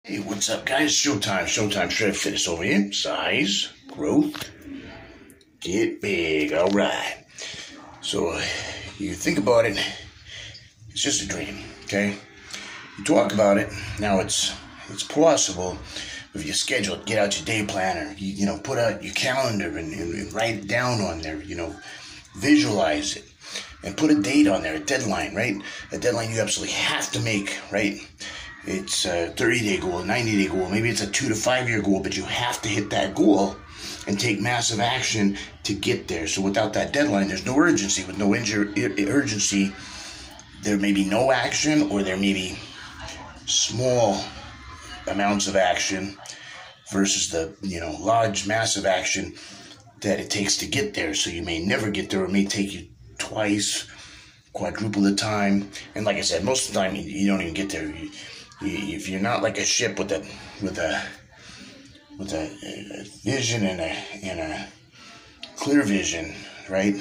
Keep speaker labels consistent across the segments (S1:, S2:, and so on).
S1: Hey, what's up, guys? Showtime, Shred Fitness over here. Size, growth, get big. All right. So, you think about it, it's just a dream, okay? You talk about it, now it's possible if you schedule it, get out your day planner, you put out your calendar and write it down on there, visualize it. And put a date on there, a deadline, right? A deadline you absolutely have to make, right? It's a 30-day goal, a 90-day goal. Maybe it's a 2 to 5 year goal, but you have to hit that goal and take massive action to get there. So without that deadline, there's no urgency. With no urgency, there may be no action, or there may be small amounts of action versus the, large, massive action that it takes to get there. So you may never get there. It may take you twice, quadruple the time. And like I said, most of the time you don't even get there. If you're not like a ship with a vision and a clear vision, right?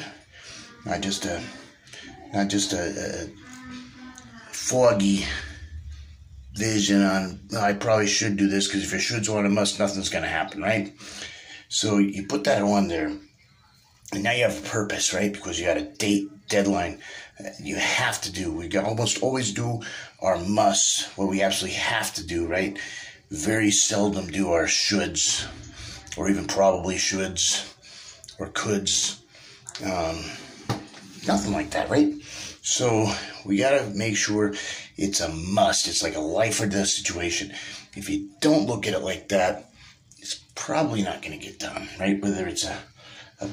S1: Not just a foggy vision on, I probably should do this, because if your shoulds on a must, nothing's going to happen, right? So you put that on there, and now you have a purpose, right? Because you got a date, deadline. You have to do. We almost always do our musts, what we absolutely have to do, right? Very seldom do our shoulds, or even probably shoulds, or coulds. Nothing like that, right? So we got to make sure it's a must. It's like a life or death situation. If you don't look at it like that, it's probably not going to get done, right? Whether it's a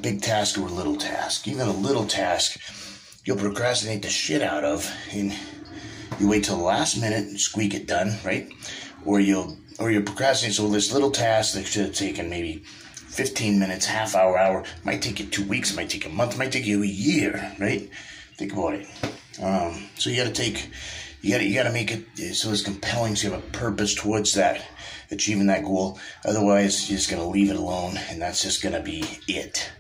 S1: big task or a little task. Even a little task, you'll procrastinate the shit out of, and you wait till the last minute and squeak it done, right? Or you'll procrastinate. So this little task that should have taken maybe 15 minutes, half hour, might take you 2 weeks, it might take a month, it might take you a year, right? Think about it. So you gotta make it so it's compelling, so you have a purpose towards that, achieving that goal. Otherwise, you're just gonna leave it alone, and that's just gonna be it,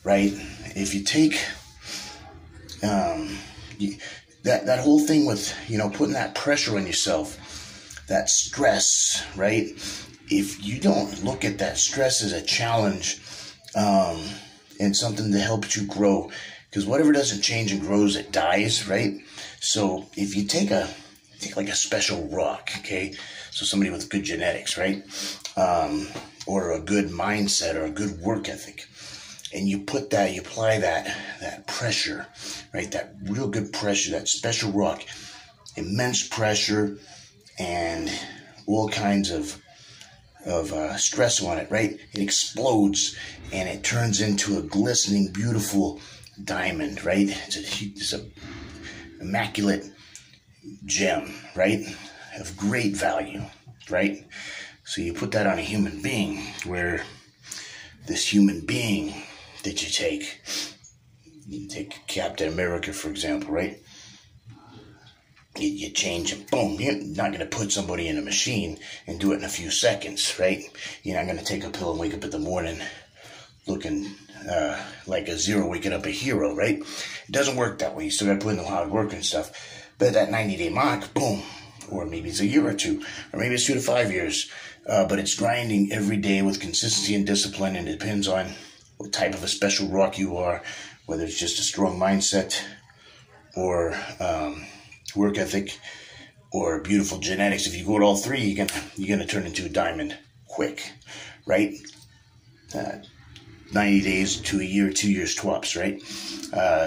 S1: right? If you take that whole thing with putting that pressure on yourself, that stress, right? If you don't look at that stress as a challenge and something that helps you grow, because whatever doesn't change and grows, it dies, right? So if you take like a special rock, okay? So somebody with good genetics, right? Or a good mindset, or a good work ethic, and you apply that pressure, right? That real good pressure, that special rock, immense pressure, and all kinds of stress on it, right? It explodes, and it turns into a glistening, beautiful diamond, right? It's a immaculate gem, right? Of great value, right? So you put that on a human being, where this human being that you take Captain America, for example, right? You change him, boom. You're not going to put somebody in a machine and do it in a few seconds, right? You're not going to take a pill and wake up in the morning looking like a zero, waking up a hero, right? It doesn't work that way. You still got to put in the hard work and stuff. But at that 90-day mark, boom. Or maybe it's a year or two, or maybe it's 2 to 5 years. But it's grinding every day with consistency and discipline, and it depends on what type of a special rock you are, whether it's just a strong mindset, or work ethic, or beautiful genetics. If you go to all three, you're gonna turn into a diamond quick, right? 90 days to a year, 2 years tops, right?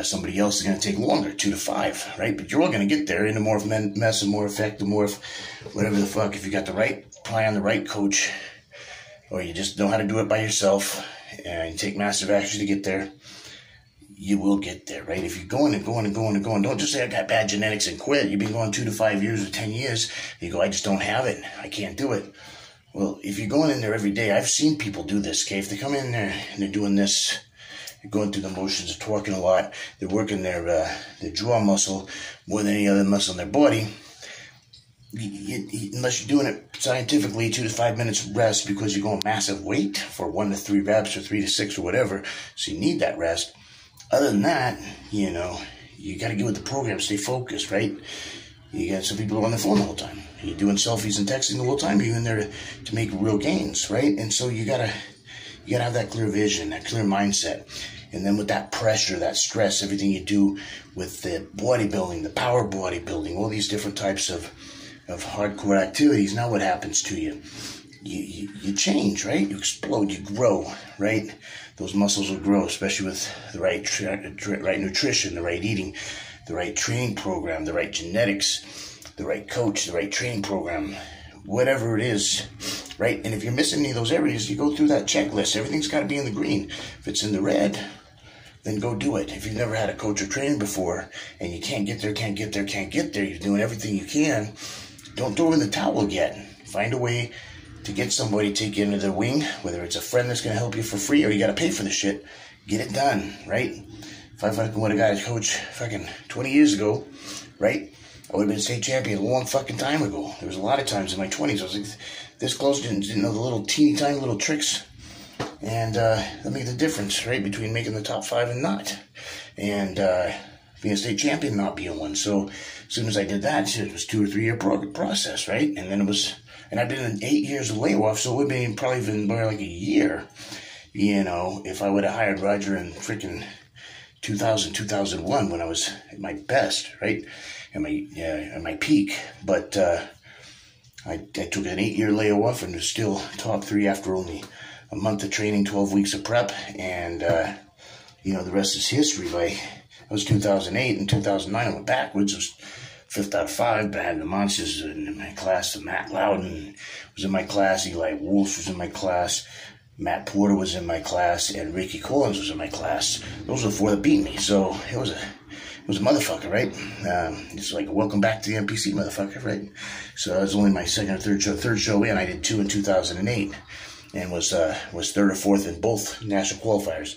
S1: Somebody else is going to take longer, 2 to 5, right? But you're all going to get there in a more mess, and more effective, more whatever the fuck. If you got the right plan, the right coach, or you just know how to do it by yourself, and you take massive action to get there, you will get there, right? If you're going and going and going and going, don't just say I got bad genetics and quit. You've been going 2 to 5 years or 10 years. You go, I just don't have it. I can't do it. Well, if you're going in there every day, I've seen people do this, okay? If they come in there and they're doing this, they're going through the motions of talking a lot, they're working their jaw muscle more than any other muscle in their body, unless you're doing it scientifically, 2 to 5 minutes rest, because you're going massive weight for 1 to 3 reps, or 3 to 6 or whatever, so you need that rest. Other than that, you got to get with the program, stay focused, right? You got some people on the phone the whole time. You're doing selfies and texting the whole time. You're in there to make real gains, right? And so you gotta have that clear vision, that clear mindset. And then with that pressure, that stress, everything you do with the bodybuilding, the power bodybuilding, all these different types of hardcore activities, now what happens to you? You change, right? You explode, you grow, right? Those muscles will grow, especially with the right nutrition, the right eating, the right training program, the right genetics, the right coach, the right training program, whatever it is, right? And if you're missing any of those areas, you go through that checklist. Everything's got to be in the green. If it's in the red, then go do it. If you've never had a coach or trainer before and you can't get there, you're doing everything you can, don't throw in the towel yet. Find a way to get somebody to take you under their wing, whether it's a friend that's going to help you for free or you got to pay for the shit. Get it done, right? If I fucking would have got a coach fucking 20 years ago, right, I would have been a state champion a long fucking time ago. There was a lot of times in my 20s I was like this close, didn't know the little teeny tiny little tricks. And that made the difference, right, between making the top 5 and not. And being a state champion and not being one. So as soon as I did that, it was 2 or 3 year process, right? And then and I've been in 8 years of layoff, so it would have been probably been more like a year, if I would have hired Roger in freaking 2000, 2001 when I was at my best, right? At my peak. But I took an 8 year layoff and was still top 3 after only a month of training, 12 weeks of prep, and the rest is history. That was 2008. In 2009, I went backwards. It was 5th out of 5, but I had the monsters in my class. Matt Loudon was in my class. Eli Wolf was in my class. Matt Porter was in my class, and Ricky Collins was in my class. Those were the 4 that beat me. So it was a motherfucker, right? It's like a welcome back to the NPC motherfucker, right? So that was only my second or third show in. I did 2 in 2008. And was 3rd or 4th in both national qualifiers,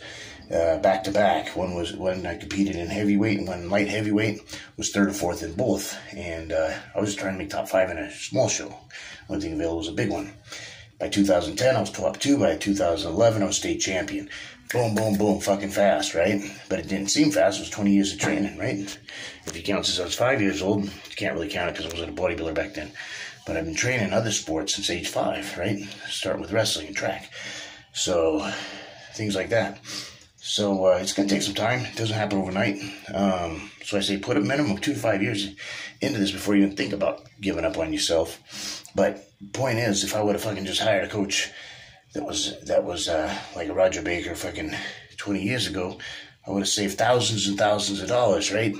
S1: back to back. One was when I competed in heavyweight, and one in light heavyweight, was 3rd or 4th in both. And I was trying to make top 5 in a small show. Only thing available was a big one. By 2010, I was top 2. By 2011, I was state champion. Boom, boom, boom, fucking fast, right? But it didn't seem fast. It was 20 years of training, right? If you count since I was 5 years old, you can't really count it because I wasn't a bodybuilder back then. But I've been training other sports since age 5, right? Starting with wrestling and track. So, things like that. So, it's going to take some time. It doesn't happen overnight. So I say put a minimum of 2 to 5 years into this before you even think about giving up on yourself. But point is, if I would have fucking just hired a coach that was like a Roger Baker fucking 20 years ago, I would have saved thousands and thousands of dollars, right?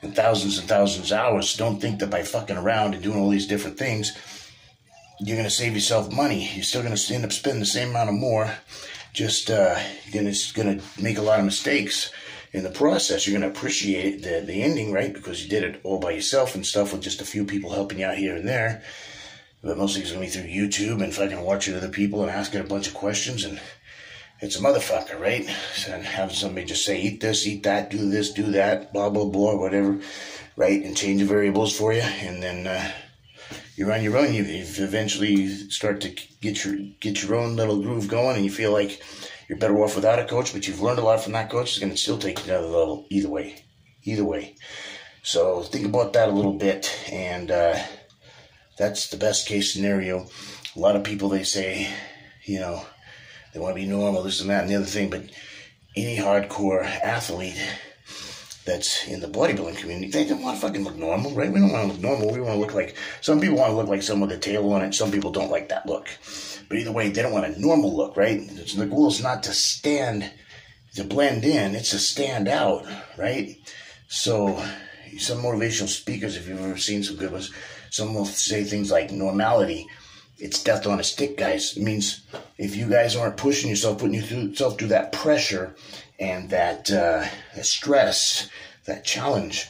S1: And thousands of hours. Don't think that by fucking around and doing all these different things, you're going to save yourself money. You're still going to end up spending the same amount or more. Just you're going to make a lot of mistakes in the process. You're going to appreciate the ending, right? Because you did it all by yourself and stuff with just a few people helping you out here and there. But mostly it's going to be through YouTube and fucking watching other people and asking a bunch of questions, and it's a motherfucker, right? And having somebody just say, eat this, eat that, do this, do that, blah, blah, blah, whatever, right? And change the variables for you. And then you're on your own. You eventually start to get your own little groove going, and you feel like you're better off without a coach, but you've learned a lot from that coach. It's going to still take you to another level either way. So think about that a little bit, and that's the best case scenario. A lot of people, they say, they want to be normal, this and that and the other thing, but any hardcore athlete that's in the bodybuilding community, they don't want to fucking look normal, right? We don't want to look normal. We want to look like, some people want to look like someone with a tail on it. Some people don't like that look. But either way, they don't want a normal look, right? The goal is not to blend in, it's to stand out, right? So some motivational speakers, if you've ever seen some good ones, some will say things like normality. It's death on a stick, guys. It means if you guys aren't pushing yourself, putting yourself through that pressure and that stress, that challenge,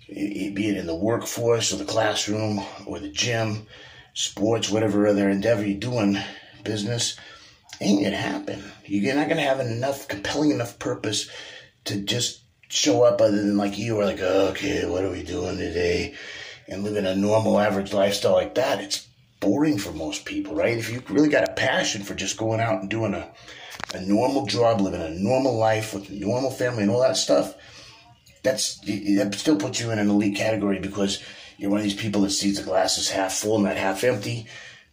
S1: be it in the workforce or the classroom or the gym, sports, whatever other endeavor you're doing, business, ain't gonna happen. You're not gonna have compelling enough purpose to just show up other than like you are like, okay, what are we doing today? And living a normal, average lifestyle like that, it's boring for most people, right? If you really got a passion for just going out and doing a normal job, living a normal life with a normal family and all that stuff, that still puts you in an elite category, because you're one of these people that sees the glass as half full, not half empty.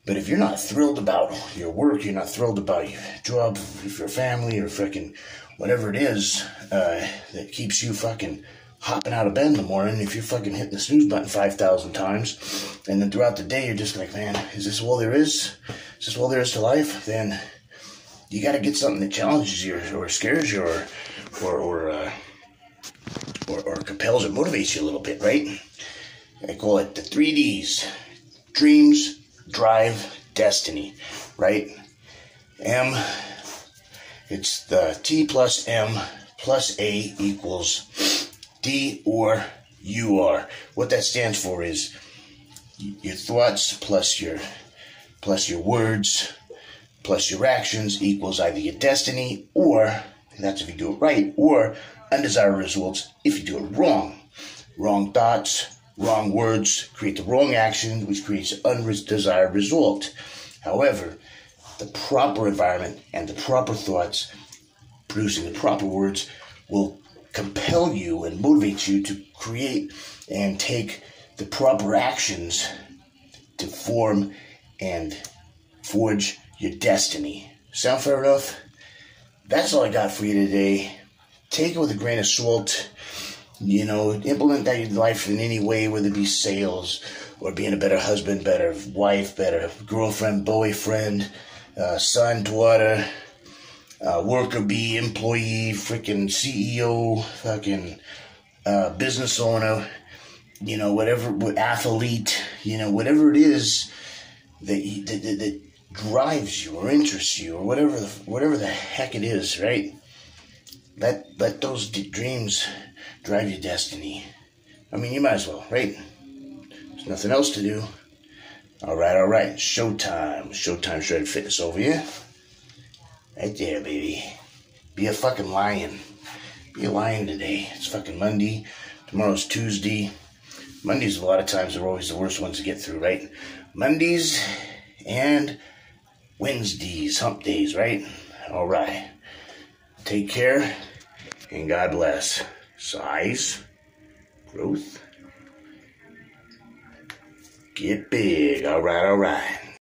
S1: But if you're not thrilled about your work, you're not thrilled about your job, if your family, or freaking whatever it is that keeps you fucking hopping out of bed in the morning, if you're fucking hitting the snooze button 5,000 times, and then throughout the day you're just like, man, is this all there is? Is this all there is to life? Then you got to get something that challenges you or scares you or compels or motivates you a little bit, right? I call it the 3Ds: dreams, drive, destiny, right? M, it's the T plus M plus A equals D or U R. What that stands for is your thoughts plus your words plus your actions equals either your destiny, or, that's if you do it right, or undesirable results if you do it wrong. Wrong thoughts, wrong words create the wrong action, which creates an undesired result. However, the proper environment and the proper thoughts producing the proper words will compel you and motivate you to create and take the proper actions to form and forge your destiny. Sound fair enough? That's all I got for you today. Take it with a grain of salt. Implement that in your life in any way, whether it be sales or being a better husband, better wife, better girlfriend, boyfriend, son, daughter, worker bee, employee, freaking CEO, fucking business owner, whatever, athlete, whatever it is that drives you or interests you or whatever the heck it is, right? Let those dreams drive your destiny. I mean, you might as well, right? There's nothing else to do. All right. Showtime. Shred Fitness over here. Right there, baby. Be a fucking lion. Be a lion today. It's fucking Monday. Tomorrow's Tuesday. Mondays, a lot of times, are always the worst ones to get through, right? Mondays and Wednesdays, hump days, right? All right. Take care, and God bless. Size, growth, get big. All right.